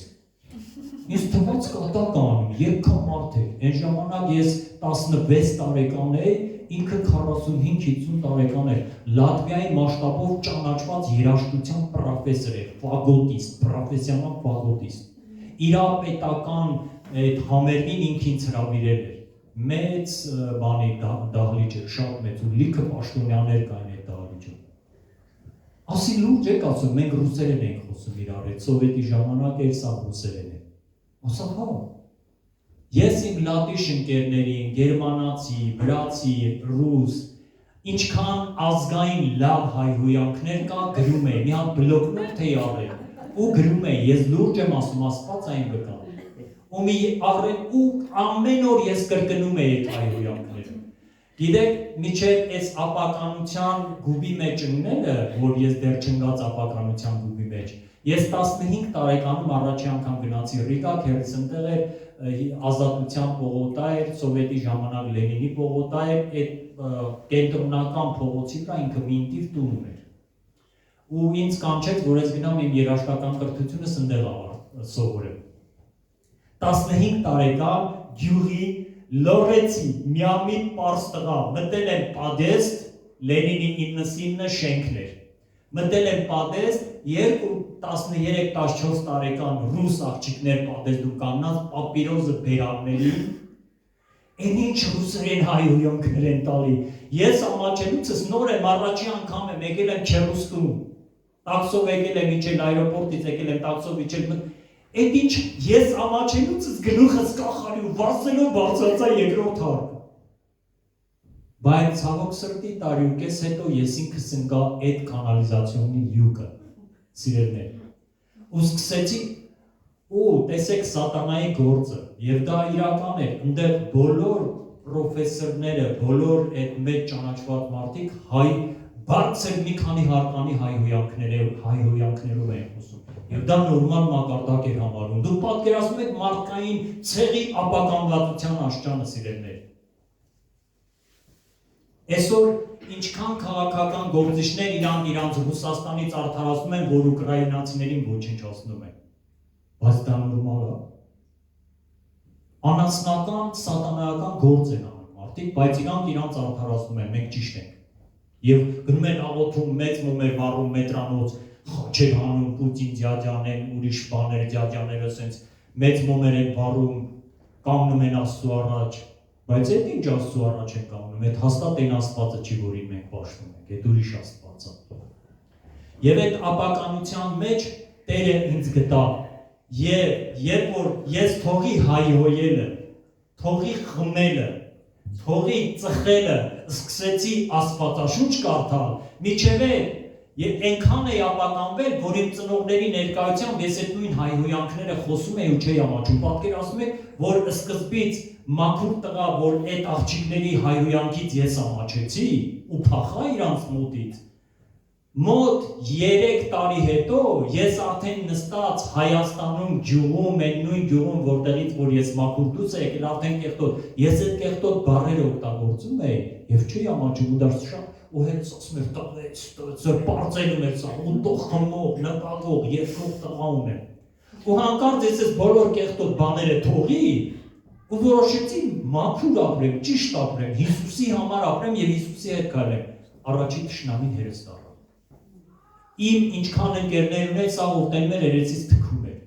S1: Ինձ թվաց կատական, երկքան մարդ էր, այն ժամանակ ես 16 տարեկան էի, ինքը 45-50 տարեկան էր, Լատվիայի մասշտաբով ճանաչված երաժշտության պրոֆեսոր էր, ֆագոտիստ, պրոֆեսիոնալ ֆագոտիստ։ Իր պետական այդ համերգին ինքը ինձ հրավիրել էր, մեծ բանի դահլիճ էր, շատ մեծ ու լիքը պաշտոնյաներ կային այդ դահլիճում։ Ասի լուրջ եք ասում, մենք ռուսերեն ենք խոսում իրար հետ, սովետի ժամանակ էր սա ռուսերեն է։ Ասա հա։ Ես իմ լատիշ ընկերներին, գերմանացի, վրացի, ռուս, ինչքան ազգային լավ հայհոյանքներ կա, գրում էի, մի հատ բլոկնոտ էի առել, ու գրում էի, ես լուրջ եմ ասում, Աստված այն վկա։ Ու մի առել ու ամեն օր ես կրկնում էի այդ հայհոյանքները։ Գիտեք, միջև այս ապականության գուբի մեջ ընկնելը, որ ես դեռ չընկած ապականության գուբի մեջ, ես 15 տարեկանում առաջի անգամ գնացի Ռիգա, քերս ընտեղ էր ազատության պողոտա էր, սովետի ժամանակ Լենինի պողոտա էր, այդ կենտրոնական փողոցի վրա ինքը մինտիվ տուն ուներ։ Ու ինձ կանչեց, որ ես գնամ իմ երաժշտական կրթությունս ընդեղ սովորեմ։ 15 տարեկան գյուղի լորեցի միամիտ պարզ տղա, մտել եմ պադեստ, Լենինի 99 շենքն էր։ Մտել եմ պադեստ, 13-14 տարեկան ռուս աղջիկներ պադեստում կանգնած պապիրոզը բերանների, են ինչ ռուսերեն հայհոյանքներ են տալի։ Ես ամաչելուցս նոր եմ, առաջի անգամ եմ եկել եմ Չերուսկում։ տաքսով եկել եմ իջել այրոպորտից եկել եմ տաքսով իջել այդ ինչ ես ամաչելուց գլուխս կախարի ու վազելով բարձրացա երկրորդ հարկը բայց ցավոք սրտի տարի ու կես հետո ես ինքս ընկա այդ կանալիզացիոնի յուկը սիրելիներ ու սկսեցի ու տեսեք սատանայի գործը եւ դա իրական է այնտեղ բոլոր պրոֆեսորները բոլոր այդ մեծ ճանաչված մարդիկ հայ բարձր մի քանի հարկանի հայհոյանքներով են խոսում եւ դա նորմալ մակարդակ էր համարում դու պատկերացնում եք մարդկային ցեղի ապականվածության աշճանը սիրելիներ այսօր ինչքան քաղաքական գործիչներ իրանց Ռուսաստանից արդարացնում են որ ուկրաինացիներին ոչնչացնում են բայց դա նորմալ է անասնական սատանայական գործ են անում մարդիկ բայց իրանց արդարացնում են մենք ճիշտ ենք եւ գնում են աղոթում մեծ մոմեր վառում մետրանոց խաչեր հանում Պուտին դյադյան են ուրիշ բաներ դյադյաները ասենց մեծ մոմեր են վառում կանգնում են Աստծո առաջ բայց այդ ինչ Աստծո առաջ են կանգնում այդ հաստատ այն Աստվածը չի որին մենք պաշտում ենք այդ ուրիշ Աստված է եւ այդ ապականության մեջ Տերը ինձ գտա եւ երբ որ ես թողի հայհոյելը թողի խմելը թողի ծխելը սկսեցի Աստվածաշունչ կարդալ միջև եւ այնքան էի ապականվել որ իմ ծնողների ներկայությամբ ես այդ նույն հայհոյանքները խոսում էի ու չէի ամաչում պատկերացնում եք որ սկզբից մաքուր տղա որ այդ աղջիկների հայհոյանքից ես ամաչեցի ու փախա իրանց մոտից մոտ 3 տարի հետո ես արդեն նստած Հայաստանում գյուղում այն նույն գյուղում որտեղից որ ես մաքուր դուրս եկել արդեն կեղտոտ ես այդ կեղտոտ բառերը օգտագործում էի եւ չի ամաչում ու դա շատ ու հենց ասում էր տվեց բարձելում էր սա ու տող խմող նկաղող երկրորդ տղա ունեմ ու հանկարծ ես այս բոլոր կեղտոտ բաները թողի ու որոշեցի մաքուր ապրեմ ճիշտ ապրեմ Հիսուսի համար ապրեմ եւ Հիսուսի հետ քայլեմ առաջի թշնամին հերս տա Իմ ինչքան ընկերներ ունեն, սա ուտելներ երեցից թքում էր։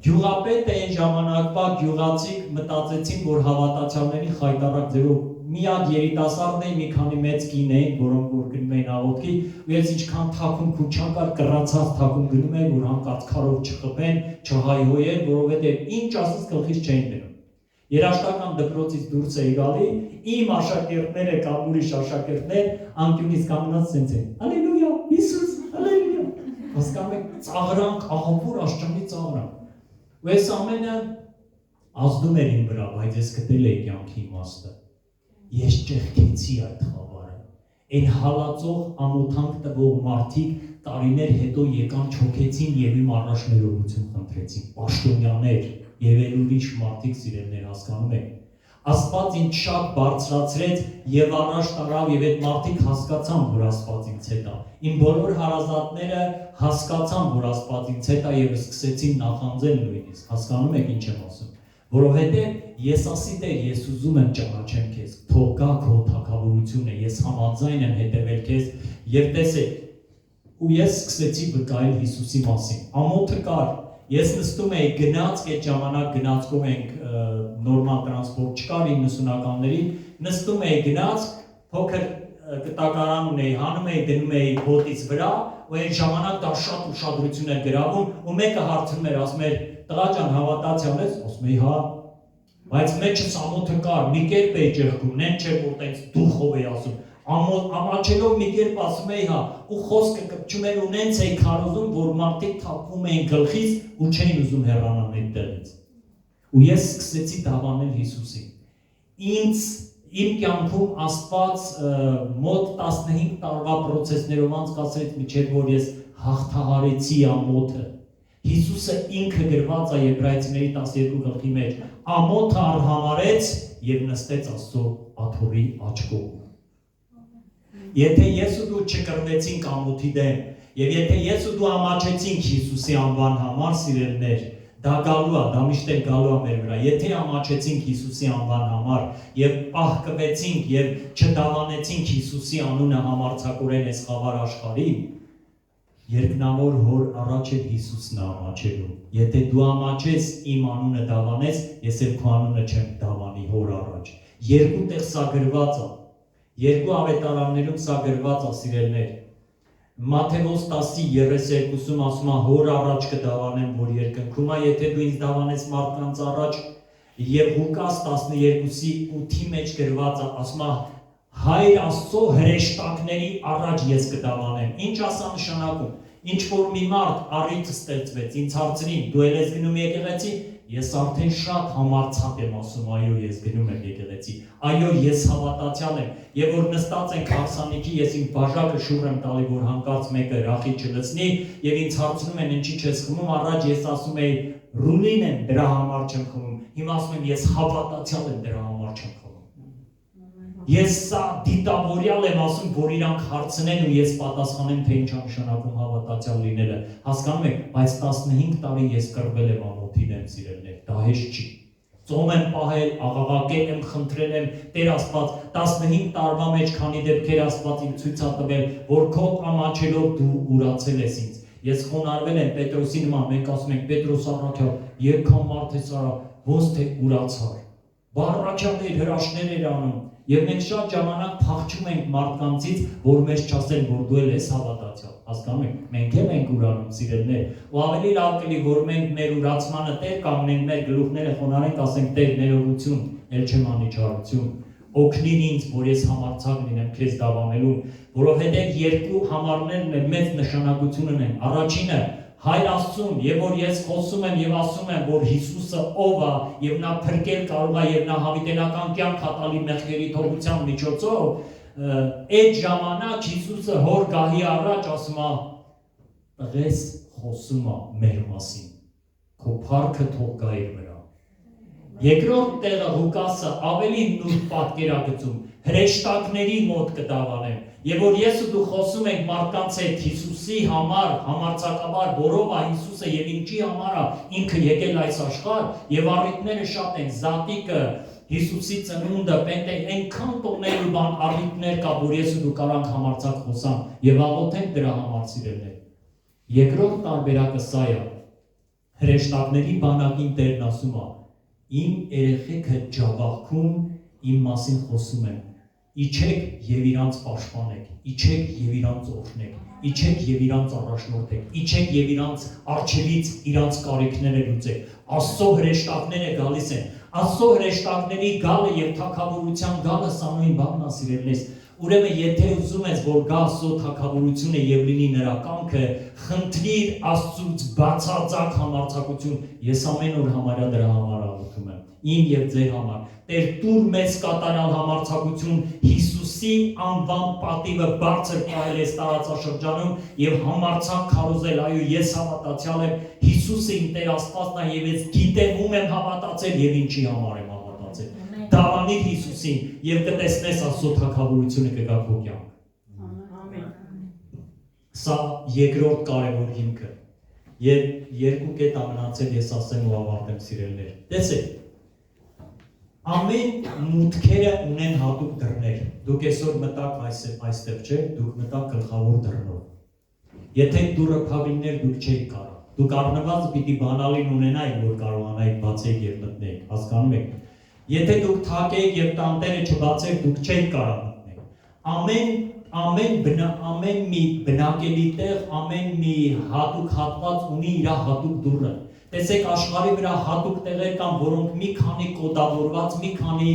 S1: Գյուղապետը այն ժամանակվա գյուղացիք մտածեցին, որ հավատացյալների խայտարակ ձևով միակ երիտասարդն էին, մի քանի մեծ կին էին, որոնք որ գնում էին աղոթքի, ու ես ինչքան թաքուն քուչակար կռացած թաքուն գնում էին, որ հանկարծ քարով չխփեն, չհայհոյեն, որովհետև ինչ ասես գլխից չէին դնում։ Երաշտական դպրոցից դուրս էի գալի, իմ աշակերտները կամ ուրիշ աշակերտներ անկյունից կանգնած սենց են։ Հալելույա, Հիսուս, հալելույա։ Հասկանում եք, ծաղրանք, ահավոր աշճանի ծաղրանք։ Ու այս ամենը ազդում էր իմ վրա, բայց ես գտել էի կյանքի իմաստը։ Ես ճեղքեցի այդ խավարը։ Այն հալածող ամոթանք տվող մարդիկ տարիներ հետո եկան չոքեցին եւ իմ առաջներողություն խնդրեցին։ Պաշտոնյաներ եւ այլ ուրիշ մարդիկ սիրելներ հասկանում եք Աստված ինձ շատ բարձրացրեց եւ առաջ տարավ եւ այդ մարդիկ հասկացան որ Աստված ինձ հետ է իմ բոլոր հարազատները հասկացան որ Աստված ինձ հետ է եւ սկսեցին նախանձել նույնիսկ հասկանում եք ինչ եմ ասում որովհետեւ ես ասի Տեր ես ուզում եմ ճանաչեմ քեզ թող գա քո թագավորությունը ես համաձայն եմ հետևել քեզ եւ տեսեք ու ես սկսեցի վկայել Հիսուսի մասին ամոթը կար Ես նստում էի գնաց, այդ ժամանակ գնացքով ենք նորմալ տրանսպորտ չկար 90-ականներին, նստում էի գնաց, փոքր կտակարան ունեի, հանում էի, դնում էի բոտից վրա, ու այն ժամանակ դա շատ ուշադրություն էր գրավում, ու մեկը հարցնում էր, ասում էր, տղա ջան, հավատացյալ ես, ասում էի, հա, բայց մեջս ամոթը կար, մի կերպ էի ճեղքում, նեն չէ, որ տենց դուխով էի ասում, ամաչելով մի կերպ ասում էի հա ու խոսքը կպչում էր ու նենց էի քարոզում որ մարդիկ թափվում էին գլխից ու չէին ուզում հեռանալ այդտեղից ու ես սկսեցի դավանել Հիսուսին ինձ իմ կյանքում Աստված մոտ 15 տարվա process-ներով անցկացրեց միջև որ ես հաղթահարեցի ամոթը Հիսուսը ինքը գրված է Եբրայեցիների 12 գլխի մեջ ամոթը արհամարեց եւ նստեց Աստծո աթոռի աջ կողմում Եթե ես ու դու չկռվեցինք ամոթի դեմ, եւ եթե ես ու դու ամաչեցինք Հիսուսի անվան համար, սիրելիներ, դա գալու է, դա միշտ էլ գալու է մեր վրա։ Եթե ամաչեցինք Հիսուսի անվան համար եւ պահկվեցինք եւ չդավանեցինք Հիսուսի անունը համարձակորեն այս խավար աշխարհի, երկնավոր հոր առաջ է Հիսուսն ամաչելու։ Եթե դու ամաչես իմ անունը դավանես, ես էլ քո անունը չեմ դավանի հոր առաջ։ Երկու տեղ սա գրված է Երկու ավետարաններում սա գրված է սիրելներ Մատթեոս 10:32-ում ասում է հոր առաջ կդավանեմ, որ երկնքում է, եթե դու ինձ դավանես մարդկանց առաջ, եւ Ղուկաս 12:8-ի մեջ գրված է, ասում է Հայր Աստծո հրեշտակների առաջ ես կդավանեմ։ Ինչ ասա նշանակում։ Ինչ որ մի մարդ առիթ ստեղծվեց, ինձ հարցրին, դու ել ես գնում եկեղեցի, ես արդեն շատ համարձակ եմ ասում, այո, ես գնում եմ եկեղեցի, այո, ես հավատացյալ եմ, եւ որ նստած ենք հարսանիքի, ես իմ բաժակը շուռ եմ տալի, որ հանկարծ մեկը ռախի չլցնի, եւ ինձ հարցնում են, ինչի չես խմում, առաջ ես ասում եի, ռունին եմ, դրա համար չեմ խմում, հիմա ասում եմ, ես հավատացյալ եմ, դրա համար չեմ խմում։ Ես սա դիտավորյալ եմ ասում, որ իրանք հարցնեն ու ես պատասխանեմ, թե ինչ նշանակում հավատացյալ լինելը։ Հասկանում եք, բայց 15 տարի ես կռվել եմ ամոթին եմ սիրելներ, դա հեշտ չի։ Ծոմ եմ պահել, աղաղակել եմ, խնդրել եմ, Տեր Աստված, 15 տարվա մեջ քանի դեպքեր Աստված ինձ ցույց է տվել, որ քո ամաչելով դու ուրացել ես ինձ։ Ես խոնարհվել եմ Պետրոսի նման, մենք ասում ենք Պետրոս առաքյալ, երկքան մարդ ես արա, ոնց թե ուրացար։ Բառաքյալներ հրաշքներ էր անում։ Եվ մենք շատ ժամանակ փախչում ենք մարդկանցից, որ մեզ չասեն, որ դու ես հավատացյալ։ Հասկանում եք, մենք էլ ենք ուրանում, սիրելիներ։ Ու ավելի լավ կլինի, որ մենք մեր ուրացմանը Տեր կանգնենք, մեր գլուխները խոնարհենք, ասենք Տեր ներողություն, ել չեմ անիճարություն։ Օգնիր ինձ, որ ես համարձակ լինեմ քեզ դավանելու, որովհետև երկու համարներն էլ մեծ նշանակություն ունեն։ Առաջինը Հայր Աստծուն, եւ որ ես խոսում եմ եւ ասում եմ, որ Հիսուսը ով է եւ նա փրկել կարող է եւ նա հավիտենական կյանք հատալի մեղքերի թողության միջոցով, այդ ժամանակ Հիսուսը հոր գահի առաջ ասում է. «Տղես խոսում է մեր մասին, քո փառքը թող գա իր վրա»։ Երկրորդ տեղը Ղուկասը ավելի նուրբ պատկերագծում հրեշտակների մոտ կդավանեմ։ Եվ որ ես ու դու խոսում ենք մարդկանց հետ Հիսուսի համար, համարձակաբար որով է Հիսուսը եւ ինչի համար է ինքը եկել այս աշխարհ, եւ առիթները շատ են, զատիկը, Հիսուսի ծնունդը, այնքան տոներ ու բան առիթներ կա, որ ես ու դու կարանք համարձակ խոսանք եւ աղոթենք դրա համար սիրելիներ։ Երկրորդ տարբերակը սա է։ Հրեշտակների բանակին Տերն ասում է. Իմ երեխեքը ջավախքում իմ մասին խոսում են։ Իջեք եւ իրանց պաշտպանեք, իջեք եւ իրանց օրհնեք, իջեք եւ իրանց առաջնորդեք, իջեք եւ իրանց արչեվից իրանց կարիքները լուծեք։ Աստծո հրեշտակները գալիս են։ Աստծո հրեշտակների գալը եւ թագավորության գալը սա նույն բանն է, սիրելիներ։ Ուրեմն եթե ուզում ես, որ գա Աստծո թագավորությունը եւ լինի նրա կամքը, խնդրիր Աստծուց բացարձակ համարձակություն։ Ես ամեն օր համարյա դրա համար աղոթում եմ, իմ եւ ձեր համար։ Տեր տուր մեզ կատարյալ համարձակություն Հիսուսի անվան պատիվը բարձր պահել այս տարածաշրջանում եւ համարձակ քարոզել, այո, ես հավատացյալ եմ, Հիսուսը իմ Տեր Աստվածն է եւ ես գիտեմ ում եմ հավատացել եւ ինչի համար եմ հավատացել։ Դավանիր Հիսուսին եւ կտեսնես Աստծո թագավորությունը կգա քո կյանք։ Ամեն։ Սա երկրորդ կարևոր հիմքը։ Եվ երկու կետ ամնացել ես ասեմ ու ավարտեմ սիրելիներ։ Տեսեք, ամեն մուտքերը ունեն հատուկ դռներ։ Դուք այսօր մտաք այստեղ, չէ՞, դուք մտաք գլխավոր դռնով։ Եթե դուռը փակվիներ, դուք չեք կարող։ Դուք առնվազն պիտի բանալին ունենայիք, որ կարողանայիք բացեք եւ մտնեք, հասկանում եք։ Եթե դուք թակեք եւ տանտերը չբացեք, դուք չեք կարող մտնել։ Ամեն մի բնակելի տեղ, ամեն մի հատուկ հատված ունի իր հատուկ դուռը։ Տեսեք, աշխարհի վրա հատուկ տեղեր կան, որոնք մի քանի կոդավորված, մի քանի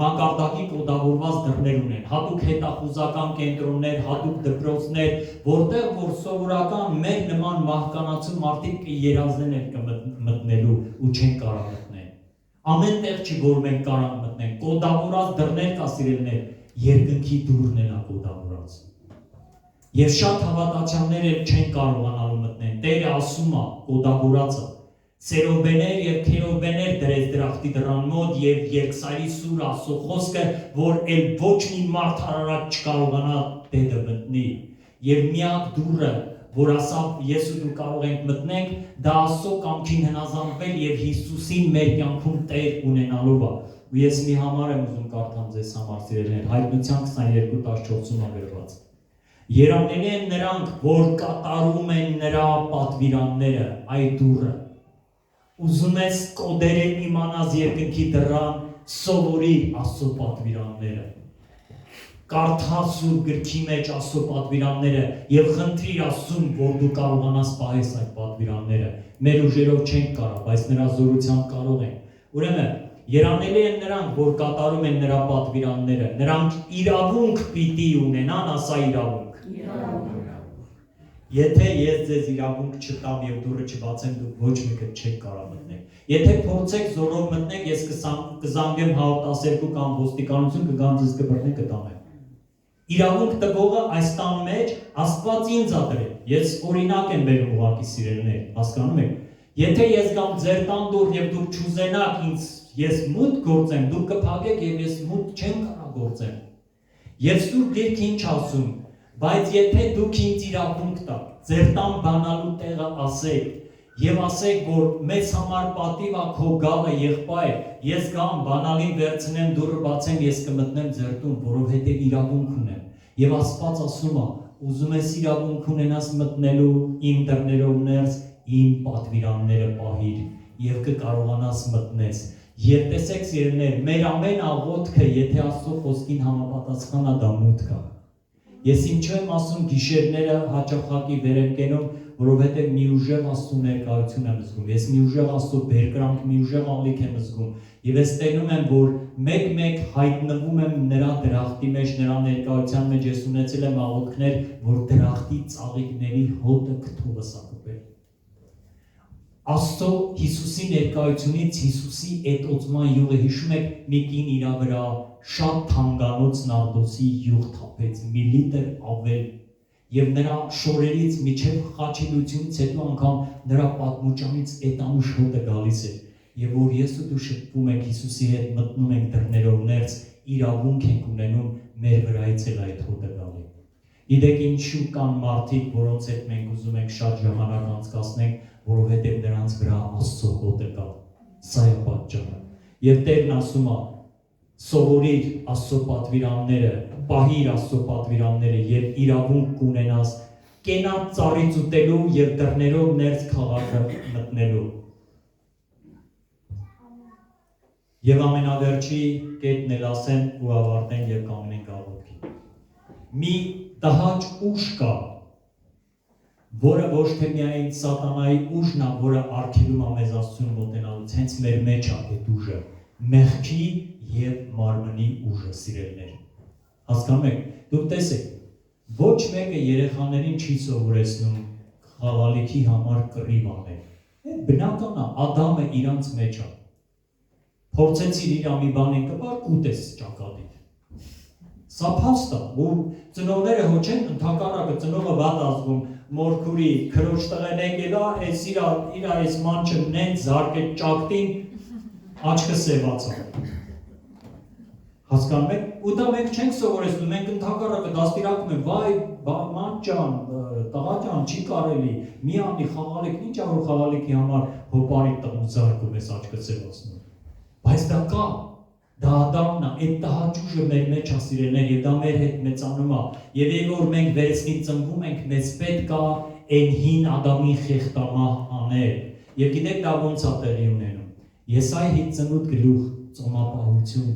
S1: մակարդակի կոդավորված դռներ ունեն։ Հատուկ հետախուզական կենտրոններ, հատուկ դպրոցներ, որտեղ որ սովորական մեր նման մահկանացու մարդիկ երազներ կմտնելու ու չեն կարող մտնել։ Ամեն տեղ չի, որ մենք կարող մտնենք։ Կոդավորված դռներ կա, սիրելիներ, երկնքի դուռն է կոդավորված։ Եվ շատ հավատացյալներ չեն կարողանալու մտնել։ Տերը ասում է, կոդավորածը Սերովբեներ եւ քերովբեներ դրեց դրախտի դռան մոտ եւ երկսայրի սուր Աստծո խոսքը, որ ել ոչ մի մարդ հարարակ չկարողանա դեպը մտնի։ Եվ միակ դուռը, որ ասավ ես ու դու կարող ենք մտնենք, դա Աստծո կամքին հնազանդվել եւ Հիսուսին մեր կյանքում Տեր ունենալով է։ Ու ես մի համար եմ ուզում կարդամ ձեզ համար սիրելիներ, Հայտնության 22:14-ում գրված։ Երանելի են նրանք, որ կատարում են նրա պատվիրանները, այդ դուռը։ Ուզում ես կոդերեն իմանաս երկնքի դռան, սովորի Աստծո պատվիրանները։ կարդա Սուրբ գրքի մեջ Աստծո պատվիրանները եւ խնդրիր Աստծուն, որ դու կարողանաս պահես այդ պատվիրանները։ Մեր ուժերով չենք կարող, բայց նրա զորությամբ կարող ենք։ Ուրեմն երանելի են նրանք, որ կատարում են նրա պատվիրանները, նրանք իրավունք պիտի ունենան, ասա իրավունք։ Եթե ես ձեզ իրավունք չտամ եւ դուռը չբացեմ, դուք ոչ մեկը չեք կարող մտնել։ Եթե փորձեք զորով մտնեք, ես կզանգեմ 112 կամ ոստիկանություն, կգամ ձեզ կբռնեն, կտանեմ։ Իրավունք տվողը այս տան մեջ Աստված ինձ ա դրել։ Ես օրինակ եմ բերում ուղղակի սիրելիներ, հասկանում եք։ Եթե ես գամ ձեր տան դուռ եւ դուք չուզենաք ինձ, ես մուտք գործեմ, դուք կփակեք եւ ես մուտք չեմ կարող գործեմ։ Եվ Սուրբ Գիրքը ինչ ասում, բայց եթե դուք ինձ իրավունք տաք, ձեր տան բանալու տեղը ասեք եւ ասեք, որ մեզ համար պատիվ ա քո գալը եղբայր, ես գամ բանալին վերցնեմ, դուռը բացեմ, ես կմտնեմ ձեր տուն, որովհետեւ իրավունք ունեմ։ Եվ Աստված ասում է, ուզում ես իրավունք ունենաս մտնելու իմ դռներով ներս, իմ պատվիրանները պահիր եւ կկարողանաս մտնես։ Եվ տեսեք սիրելիներ, մեր ամեն աղոթքը, եթե Աստծո խոսքին համապատասխան է, դա մուտք է։ Ես ինչու եմ ասում գիշերները հաճախակի վեր եմ կենում, որովհետև մի ուժեղ Աստծո ներկայություն եմ զգում։ Ես մի ուժեղ Աստծո բերկրանք, մի ուժեղ ալիք եմ զգում։ Եվ ես տենում եմ, որ մեկ-մեկ հայտնվում եմ նրա դրախտի մեջ, նրա ներկայության մեջ, ես ունեցել եմ աղոթքներ, որ դրախտի ծաղիկների հոտը քթովս ա կպել։ Աստծո Հիսուսի ներկայությունից Հիսուսի էտոծման յուղը, հիշում եք, մի կին իր վրա շատ թանկանոց նարդոսի յուղ թափեց, մի լիտր ավել, եւ նրա շորերից միջև խաչելությունից հետո անգամ նրա պատմուճանից էտանուշ հոտը գալիս է, եւ որ ես ու դու շփվում ենք Հիսուսի հետ, մտնում ենք դռներով ներս, իրավունք ենք ունենում մեր վրայից էլ այդ հոտը գալի։ Գիտեք ինչու կան մարդիկ, որոնց հետ մենք ուզում ենք շատ ժամանակ անցկացնենք, որովհետև նրանց վրա Աստծո հոտը կա։ Սա է պատճառը։ Եվ Տերն ասում է. սովորիր Աստծո պատվիրանները, պահիր Աստծո պատվիրանները եւ իրավունք կունենաս կենաց ծառից ուտելու եւ դռներով ներս քաղաքը մտնելու։ Եվ ամենավերջի կետն էլ ասեմ ու ավարտենք եւ կանգնենք աղոթքի։ Մի տհաճ ուժ կա, որը ոչ թե միայն սատանայի ուժն է, որը արգելում է մեզ Աստծուն մոտենալուց, հենց մեր մեջ է այդ ուժը, մեղքի եւ մարմնի ուժը, սիրելիներ։ Հասկանում եք, դուք տեսեք, ոչ մեկը երեխաներին չի սովորեցնում խաղալիքի համար կռիվ անել։ Այդ բնական է, Ադամը իրանց մեջ է։ Փորձեցիր իր մի բանին կպար, կուտես ճակատին։ Սա փաստ է, որ ծնողները հո չեն ընդհակառակը ծնողը վատ ազգում, մորքուրի քրոջ տղեն եկելա, այս իր այս մանչը նենց զարկեց ճակտին, աչքը սևացավ։ Հասկանում եք, ու դա մենք չենք սովորեցնում, մենք ընդհակառակը դաստիարակում ենք, վայ, ման ջան, տղա ջան, չի կարելի, մի անի խաղալիքն ինչ է, որ խաղալիքի համար հոպարի տղու զարկում ես աչքը սևացնում։ Բայց դա կա, դա Ադամն է, այդ տհաճ ուժը մեր մեջ է, սիրելիներ, եւ դա մեր հետ մեծանում է։ Եվ երբ որ մենք վերցնի ծնվում ենք, մեզ պետք է այն հին Ադամի խեղտամահ անել։ Եվ գիտեք դա ոնց է տեղի ունենում։ Եսայի 5:8 գլուխ ծոմապահություն։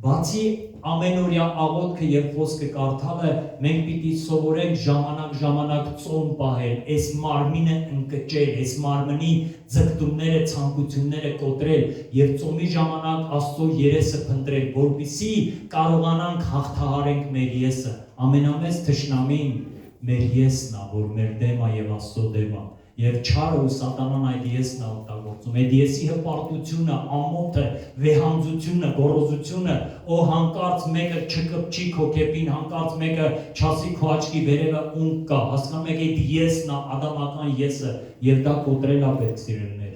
S1: Բացի ամենօրյա աղոթքը եւ խոսքը կարդալը, մենք պիտի սովորենք ժամանակ ծոմ պահել, այս մարմինը ընկճել, այս մարմնի ձգտումները, ցանկությունները կոտրել եւ ծոմի ժամանակ Աստծո երեսը փնտրել, որպեսզի կարողանանք հաղթահարենք մեր եսը։ Ամենամեծ թշնամին մեր եսն է, որ մեր դեմ է եւ Աստծո դեմ է։ Եվ չարը ու սատանան այդ եսն է օգտագործում, այդ եսի հպարտությունը, ամոթը, վեհանձությունը, գոռոզությունը, օ հանկարծ մեկը չկպչի քո կեպին, հանկարծ մեկը չասի քո աչքի վերևը ունկ կա, հասկանում եք այդ եսն է, ադամական եսը, եւ դա կոտրել է պետք սիրելիներ,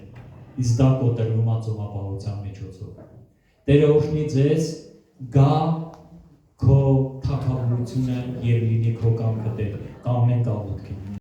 S1: իսկ դա կոտրվում է ծոմապահության միջոցով։ Տերը օրհնի ձեզ, գա քո թագավորությունը եւ լինի քո կամքը Տեր, կանգնենք աղոթքի։